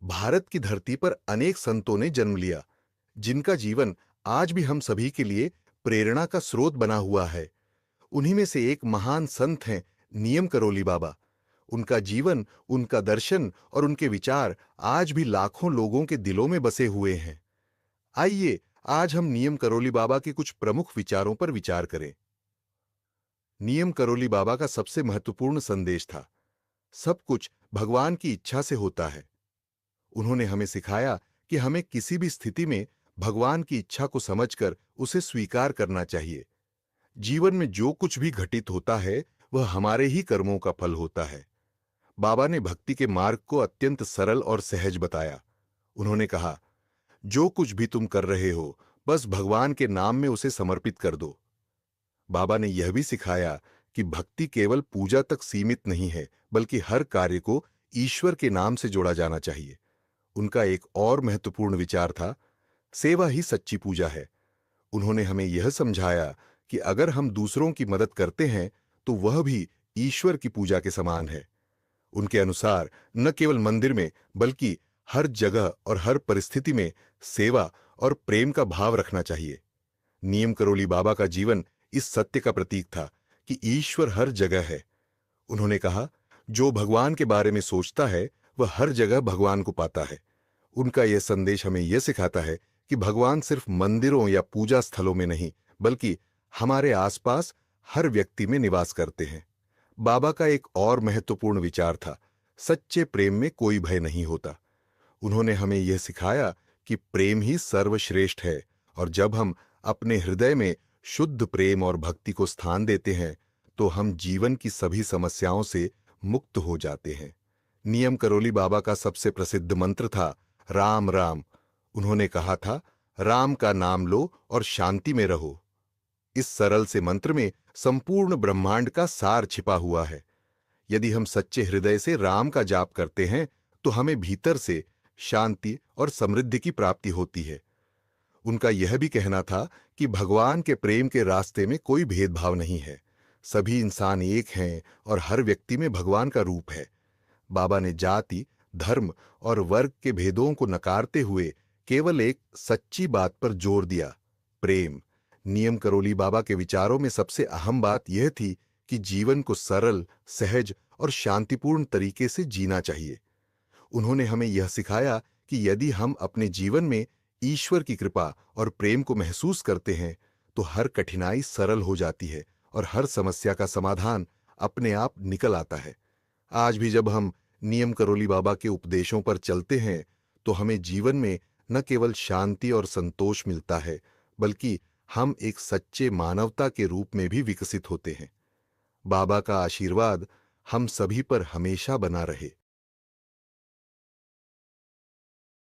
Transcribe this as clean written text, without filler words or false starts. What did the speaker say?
भारत की धरती पर अनेक संतों ने जन्म लिया, जिनका जीवन आज भी हम सभी के लिए प्रेरणा का स्रोत बना हुआ है। उन्हीं में से एक महान संत हैं नियम करोली बाबा। उनका जीवन, उनका दर्शन और उनके विचार आज भी लाखों लोगों के दिलों में बसे हुए हैं। आइए आज हम नियम करोली बाबा के कुछ प्रमुख विचारों पर विचार करें। नियम करोली बाबा का सबसे महत्वपूर्ण संदेश था, सब कुछ भगवान की इच्छा से होता है। उन्होंने हमें सिखाया कि हमें किसी भी स्थिति में भगवान की इच्छा को समझकर उसे स्वीकार करना चाहिए। जीवन में जो कुछ भी घटित होता है, वह हमारे ही कर्मों का फल होता है। बाबा ने भक्ति के मार्ग को अत्यंत सरल और सहज बताया। उन्होंने कहा, जो कुछ भी तुम कर रहे हो, बस भगवान के नाम में उसे समर्पित कर दो। बाबा ने यह भी सिखाया कि भक्ति केवल पूजा तक सीमित नहीं है, बल्कि हर कार्य को ईश्वर के नाम से जोड़ा जाना चाहिए। उनका एक और महत्वपूर्ण विचार था, सेवा ही सच्ची पूजा है। उन्होंने हमें यह समझाया कि अगर हम दूसरों की मदद करते हैं, तो वह भी ईश्वर की पूजा के समान है। उनके अनुसार न केवल मंदिर में, बल्कि हर जगह और हर परिस्थिति में सेवा और प्रेम का भाव रखना चाहिए। नियम करोली बाबा का जीवन इस सत्य का प्रतीक था कि ईश्वर हर जगह है। उन्होंने कहा, जो भगवान के बारे में सोचता है, वह हर जगह भगवान को पाता है। उनका यह संदेश हमें यह सिखाता है कि भगवान सिर्फ मंदिरों या पूजा स्थलों में नहीं, बल्कि हमारे आसपास हर व्यक्ति में निवास करते हैं। बाबा का एक और महत्वपूर्ण विचार था, सच्चे प्रेम में कोई भय नहीं होता। उन्होंने हमें यह सिखाया कि प्रेम ही सर्वश्रेष्ठ है, और जब हम अपने हृदय में शुद्ध प्रेम और भक्ति को स्थान देते हैं, तो हम जीवन की सभी समस्याओं से मुक्त हो जाते हैं। नियम करोली बाबा का सबसे प्रसिद्ध मंत्र था, राम राम। उन्होंने कहा था, राम का नाम लो और शांति में रहो। इस सरल से मंत्र में संपूर्ण ब्रह्मांड का सार छिपा हुआ है। यदि हम सच्चे हृदय से राम का जाप करते हैं, तो हमें भीतर से शांति और समृद्धि की प्राप्ति होती है। उनका यह भी कहना था कि भगवान के प्रेम के रास्ते में कोई भेदभाव नहीं है। सभी इंसान एक हैं और हर व्यक्ति में भगवान का रूप है। बाबा ने जाति, धर्म और वर्ग के भेदों को नकारते हुए केवल एक सच्ची बात पर जोर दिया, प्रेम। नियम करोली बाबा के विचारों में सबसे अहम बात यह थी कि जीवन को सरल, सहज और शांतिपूर्ण तरीके से जीना चाहिए। उन्होंने हमें यह सिखाया कि यदि हम अपने जीवन में ईश्वर की कृपा और प्रेम को महसूस करते हैं, तो हर कठिनाई सरल हो जाती है और हर समस्या का समाधान अपने आप निकल आता है। आज भी जब हम नियम करोली बाबा के उपदेशों पर चलते हैं, तो हमें जीवन में न केवल शांति और संतोष मिलता है, बल्कि हम एक सच्चे मानवता के रूप में भी विकसित होते हैं। बाबा का आशीर्वाद हम सभी पर हमेशा बना रहे।